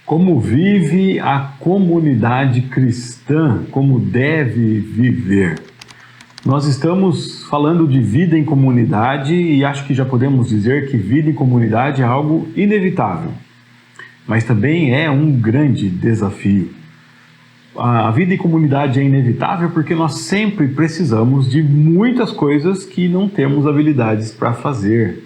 Como vive a comunidade cristã? Como deve viver? Nós estamos falando de vida em comunidade e acho que já podemos dizer que vida em comunidade é algo inevitável, mas também é um grande desafio. A vida em comunidade é inevitável porque nós sempre precisamos de muitas coisas que não temos habilidades para fazer.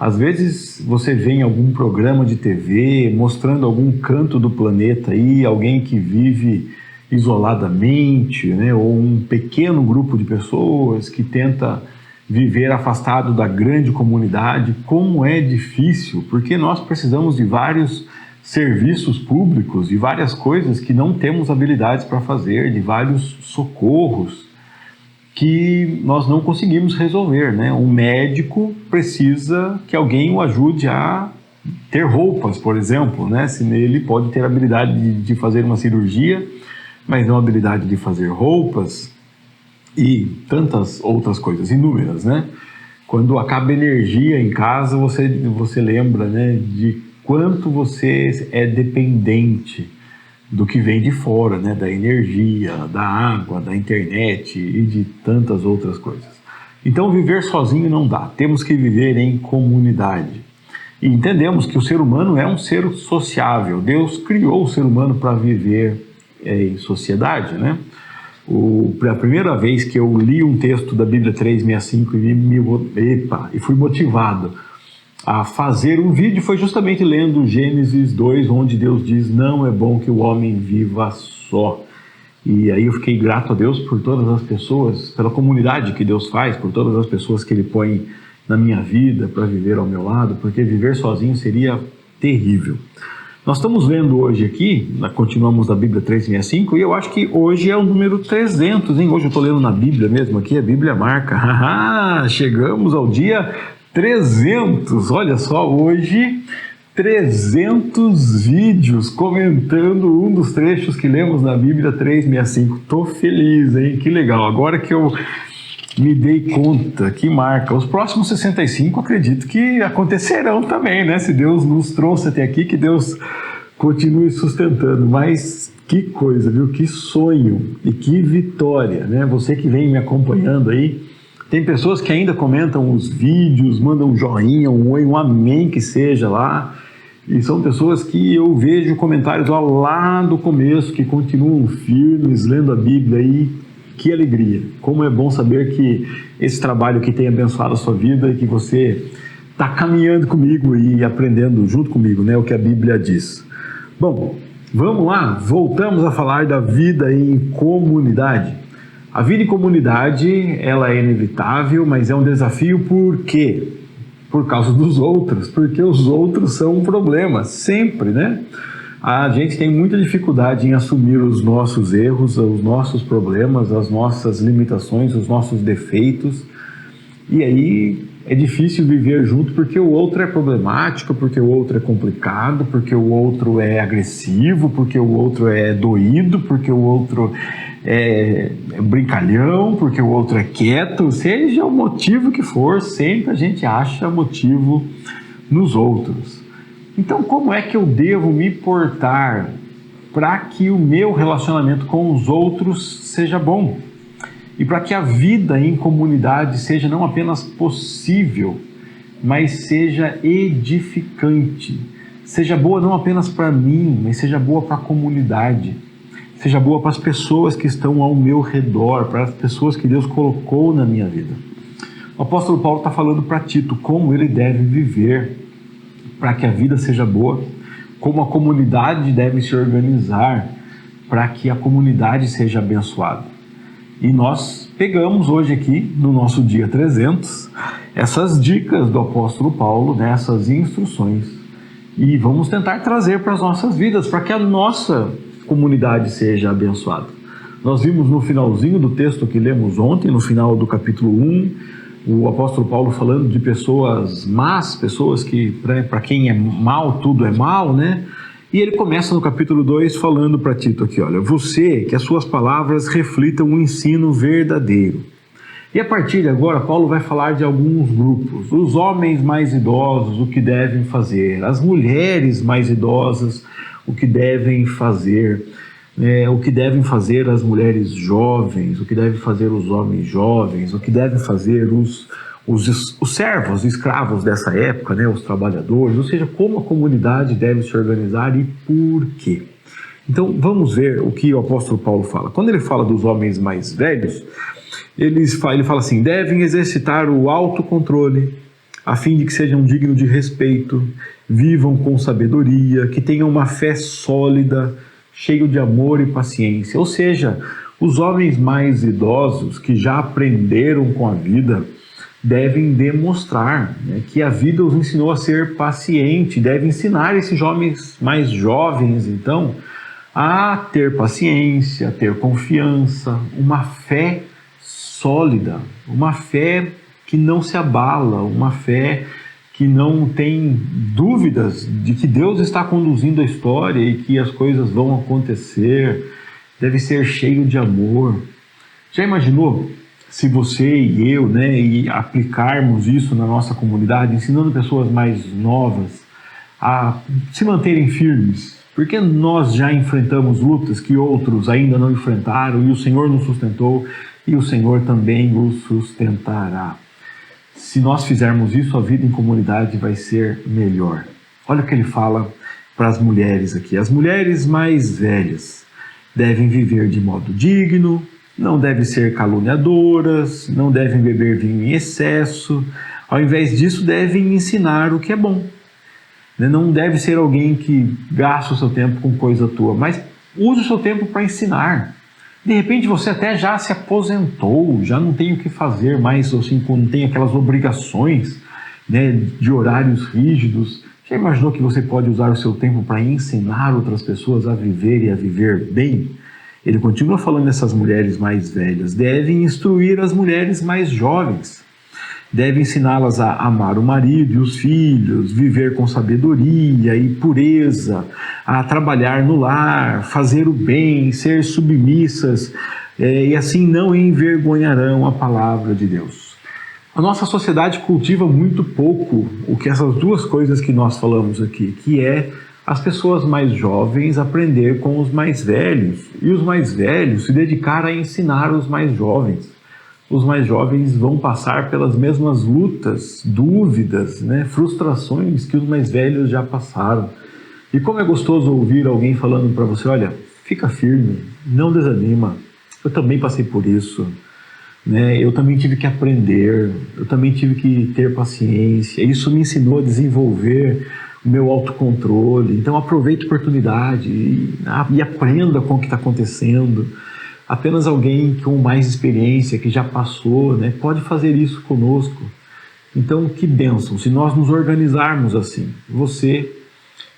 Às vezes você vê em algum programa de TV mostrando algum canto do planeta aí, alguém que vive isoladamente, né? Ou um pequeno grupo de pessoas que tenta viver afastado da grande comunidade. Como é difícil, porque nós precisamos de vários serviços públicos, de várias coisas que não temos habilidades para fazer, de vários socorros que nós não conseguimos resolver, né? Um médico precisa que alguém o ajude a ter roupas, por exemplo, né? Se ele pode ter a habilidade de fazer uma cirurgia, mas não a habilidade de fazer roupas e tantas outras coisas, inúmeras, né? Quando acaba energia em casa, você lembra, né, de quanto você é dependente do que vem de fora, né? Da energia, da água, da internet e de tantas outras coisas. Então viver sozinho não dá, temos que viver em comunidade. E entendemos que o ser humano é um ser sociável, Deus criou o ser humano para viver em sociedade, né? A primeira vez que eu li um texto da Bíblia 365 e fui motivado a fazer um vídeo foi justamente lendo Gênesis 2, onde Deus diz: não é bom que o homem viva só. E aí eu fiquei grato a Deus por todas as pessoas, pela comunidade que Deus faz, por todas as pessoas que Ele põe na minha vida para viver ao meu lado, porque viver sozinho seria terrível. Nós estamos vendo hoje aqui, continuamos na Bíblia 365, e eu acho que hoje é o número 300, hein? Hoje eu estou lendo na Bíblia mesmo aqui, a Bíblia marca, chegamos ao dia 300, olha só, hoje 300 vídeos comentando um dos trechos que lemos na Bíblia 365. Tô feliz, hein? Que legal. Agora que eu me dei conta, que marca. Os próximos 65 acredito que acontecerão também, né? Se Deus nos trouxe até aqui, que Deus continue sustentando. Mas que coisa, viu? Que sonho e que vitória, né? Você que vem me acompanhando aí, tem pessoas que ainda comentam os vídeos, mandam um joinha, um oi, um amém que seja lá. E são pessoas que eu vejo comentários lá do começo, que continuam firmes, lendo a Bíblia aí. Que alegria! Como é bom saber que esse trabalho que tem abençoado a sua vida e que você está caminhando comigo e aprendendo junto comigo, né, o que a Bíblia diz. Bom, vamos lá, voltamos a falar da vida em comunidade. A vida em comunidade, ela é inevitável, mas é um desafio por quê? Por causa dos outros, porque os outros são um problema, sempre, né? A gente tem muita dificuldade em assumir os nossos erros, os nossos problemas, as nossas limitações, os nossos defeitos, e aí é difícil viver junto porque o outro é problemático, porque o outro é complicado, porque o outro é agressivo, porque o outro é doído, porque o outro é brincalhão, porque o outro é quieto, seja o motivo que for, sempre a gente acha motivo nos outros. Então, como é que eu devo me portar para que o meu relacionamento com os outros seja bom? E para que a vida em comunidade seja não apenas possível, mas seja edificante. Seja boa não apenas para mim, mas seja boa para a comunidade. Seja boa para as pessoas que estão ao meu redor, para as pessoas que Deus colocou na minha vida. O apóstolo Paulo está falando para Tito como ele deve viver para que a vida seja boa, como a comunidade deve se organizar para que a comunidade seja abençoada. E nós pegamos hoje aqui, no nosso dia 300, essas dicas do apóstolo Paulo, né, essas instruções, e vamos tentar trazer para as nossas vidas, para que a nossa comunidade seja abençoada. Nós vimos no finalzinho do texto que lemos ontem, no final do capítulo 1, o apóstolo Paulo falando de pessoas más, pessoas que, para quem é mal, tudo é mal, né? E ele começa no capítulo 2 falando para Tito aqui, olha, você, que as suas palavras reflitam um ensino verdadeiro, E a partir de agora, Paulo vai falar de alguns grupos. Os homens mais idosos, o que devem fazer. As mulheres mais idosas, o que devem fazer. O que devem fazer as mulheres jovens, o que devem fazer os homens jovens, o que devem fazer os servos, os escravos dessa época, né, os trabalhadores, ou seja, como a comunidade deve se organizar e por quê. Então, vamos ver o que o apóstolo Paulo fala. Quando ele fala dos homens mais velhos, ele fala assim: devem exercitar o autocontrole, a fim de que sejam dignos de respeito, vivam com sabedoria, que tenham uma fé sólida, cheio de amor e paciência. Ou seja, os homens mais idosos que já aprenderam com a vida devem demonstrar, né, que a vida os ensinou a ser paciente, devem ensinar esses homens mais jovens, então, a ter paciência, a ter confiança, uma fé sólida, uma fé que não se abala, uma fé que não tem dúvidas de que Deus está conduzindo a história e que as coisas vão acontecer, deve ser cheio de amor. Já imaginou se você e eu, né, e aplicarmos isso na nossa comunidade, ensinando pessoas mais novas a se manterem firmes? Porque nós já enfrentamos lutas que outros ainda não enfrentaram e o Senhor nos sustentou e o Senhor também os sustentará. Se nós fizermos isso, a vida em comunidade vai ser melhor. Olha o que ele fala para as mulheres aqui. As mulheres mais velhas devem viver de modo digno, não devem ser caluniadoras, não devem beber vinho em excesso. Ao invés disso, devem ensinar o que é bom. Não deve ser alguém que gasta o seu tempo com coisa tua, mas use o seu tempo para ensinar. De repente você até já se aposentou, já não tem o que fazer mais, assim, não tem aquelas obrigações, né, de horários rígidos. Já imaginou que você pode usar o seu tempo para ensinar outras pessoas a viver e a viver bem? Ele continua falando dessas mulheres mais velhas. Devem instruir as mulheres mais jovens. Devem ensiná-las a amar o marido e os filhos, viver com sabedoria e pureza, a trabalhar no lar, fazer o bem, ser submissas, e assim não envergonharão a palavra de Deus. A nossa sociedade cultiva muito pouco o que essas duas coisas que nós falamos aqui, que é as pessoas mais jovens aprender com os mais velhos e os mais velhos se dedicar a ensinar os mais jovens. Os mais jovens vão passar pelas mesmas lutas, dúvidas, né, frustrações que os mais velhos já passaram. E como é gostoso ouvir alguém falando para você: olha, fica firme, não desanima, eu também passei por isso, né? Eu também tive que aprender, eu também tive que ter paciência, isso me ensinou a desenvolver o meu autocontrole. Então aproveite a oportunidade e aprenda com o que está acontecendo. Apenas alguém com mais experiência, que já passou, né, pode fazer isso conosco. Então, que bênção, se nós nos organizarmos assim. Você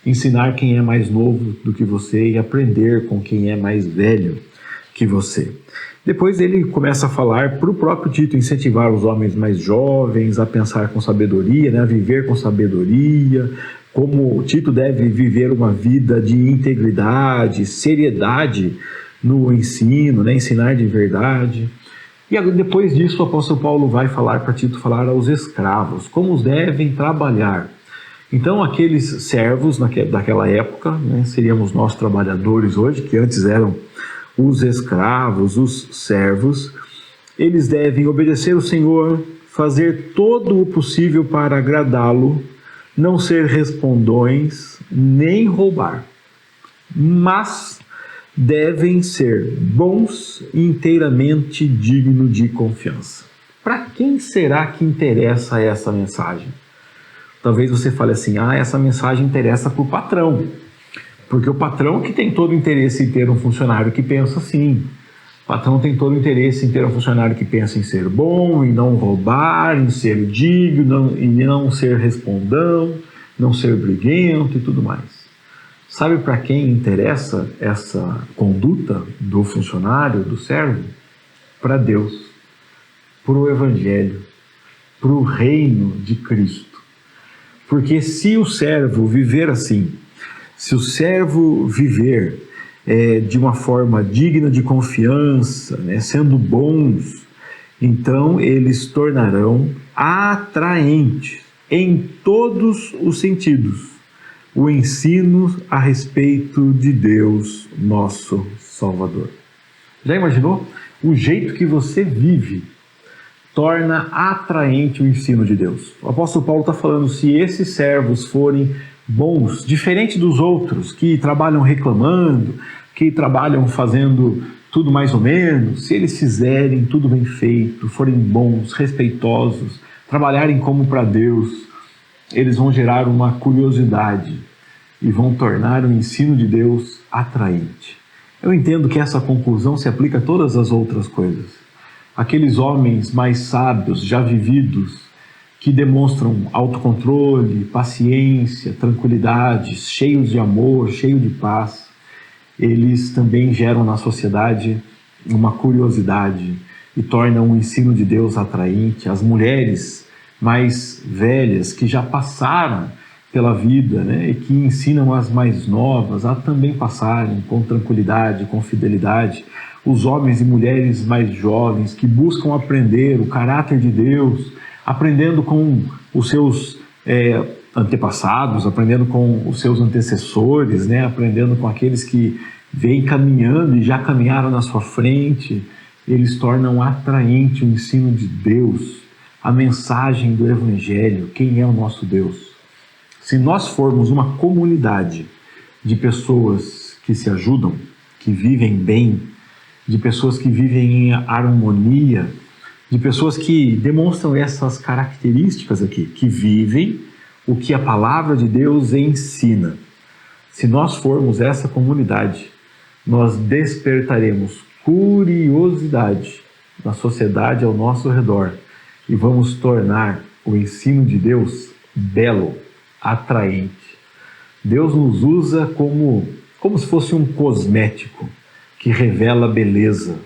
ensinar quem é mais novo do que você e aprender com quem é mais velho que você. Depois ele começa a falar para o próprio Tito, incentivar os homens mais jovens a pensar com sabedoria, né, a viver com sabedoria, como o Tito deve viver uma vida de integridade, seriedade no ensino, né? Ensinar de verdade. E depois disso o apóstolo Paulo vai falar para Tito falar aos escravos, como os devem trabalhar. Então aqueles servos daquela época, né, seríamos nós trabalhadores hoje, que antes eram os escravos, os servos, eles devem obedecer o Senhor, fazer todo o possível para agradá-lo, não ser respondões, nem roubar, mas devem ser bons e inteiramente dignos de confiança. Para quem será que interessa essa mensagem? Talvez você fale assim: essa mensagem interessa para o patrão, porque o patrão que tem todo o interesse em ter um funcionário que pensa assim. O patrão tem todo o interesse em ter um funcionário que pensa em ser bom, em não roubar, em ser digno, em não ser respondão, não ser briguento e tudo mais. Sabe para quem interessa essa conduta do funcionário, do servo? Para Deus, para o Evangelho, para o reino de Cristo. Porque se o servo viver assim, se o servo viver de uma forma digna de confiança, né, sendo bons Então eles tornarão atraente em todos os sentidos o ensino a respeito de Deus, nosso Salvador. Já imaginou? O jeito que você vive torna atraente o ensino de Deus. O apóstolo Paulo está falando, se esses servos forem bons, diferente dos outros, que trabalham reclamando, que trabalham fazendo tudo mais ou menos, se eles fizerem tudo bem feito, forem bons, respeitosos, trabalharem como para Deus, eles vão gerar uma curiosidade e vão tornar o ensino de Deus atraente. Eu entendo que essa conclusão se aplica a todas as outras coisas. Aqueles homens mais sábios, já vividos, que demonstram autocontrole, paciência, tranquilidade, cheios de amor, cheios de paz, eles também geram na sociedade uma curiosidade e tornam o ensino de Deus atraente. As mulheres mais velhas que já passaram pela vida, né, e que ensinam as mais novas a também passarem com tranquilidade, com fidelidade. Os homens e mulheres mais jovens que buscam aprender o caráter de Deus, aprendendo com os seus antepassados, aprendendo com os seus antecessores, né, aprendendo com aqueles que vêm caminhando e já caminharam na sua frente. Eles tornam atraente o ensino de Deus, a mensagem do Evangelho, quem é o nosso Deus. Se nós formos uma comunidade de pessoas que se ajudam, que vivem bem, de pessoas que vivem em harmonia, de pessoas que demonstram essas características aqui, que vivem o que a palavra de Deus ensina. Se nós formos essa comunidade, nós despertaremos curiosidade na sociedade ao nosso redor e vamos tornar o ensino de Deus belo, atraente. Deus nos usa como se fosse um cosmético que revela beleza.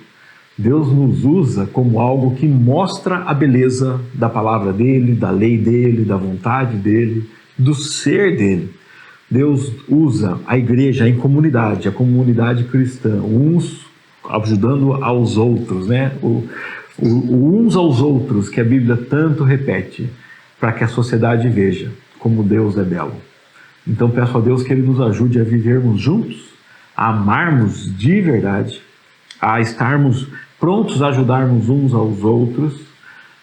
Deus nos usa como algo que mostra a beleza da palavra dele, da lei dele, da vontade dele, do ser dele. Deus usa a igreja em comunidade, a comunidade cristã, uns ajudando aos outros, né? O uns aos outros, que a Bíblia tanto repete, para que a sociedade veja como Deus é belo. Então peço a Deus que Ele nos ajude a vivermos juntos, a amarmos de verdade, a estarmos prontos a ajudarmos uns aos outros,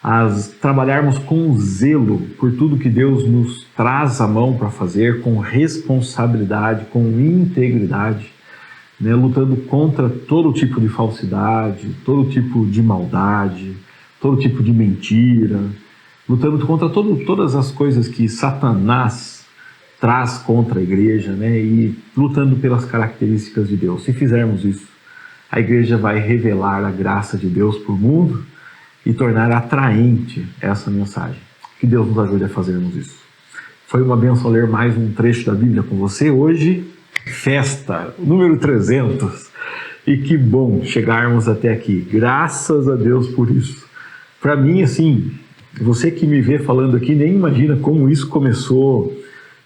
a trabalharmos com zelo por tudo que Deus nos traz à mão para fazer, com responsabilidade, com integridade, né, lutando contra todo tipo de falsidade, todo tipo de maldade, todo tipo de mentira, lutando contra todas as coisas que Satanás traz contra a igreja, né, e lutando pelas características de Deus. Se fizermos isso, a igreja vai revelar a graça de Deus para o mundo e tornar atraente essa mensagem. Que Deus nos ajude a fazermos isso. Foi uma bênção ler mais um trecho da Bíblia com você hoje. Festa, número 300. E que bom chegarmos até aqui. Graças a Deus por isso. Para mim, assim, você que me vê falando aqui nem imagina como isso começou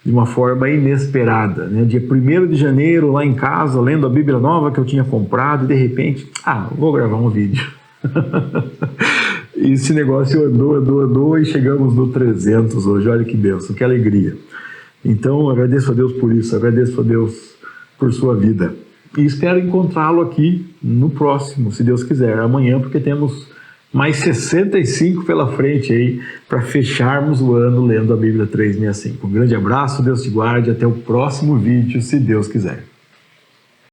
de uma forma inesperada, né? Dia 1º de janeiro, lá em casa, lendo a Bíblia nova que eu tinha comprado, e de repente, vou gravar um vídeo. E esse negócio andou e chegamos no 300 hoje. Olha que bênção, que alegria. Então, agradeço a Deus por isso, agradeço a Deus por sua vida. E espero encontrá-lo aqui no próximo, se Deus quiser, amanhã, porque temos mais 65 pela frente aí, para fecharmos o ano lendo a Bíblia 365. Um grande abraço, Deus te guarde, até o próximo vídeo, se Deus quiser.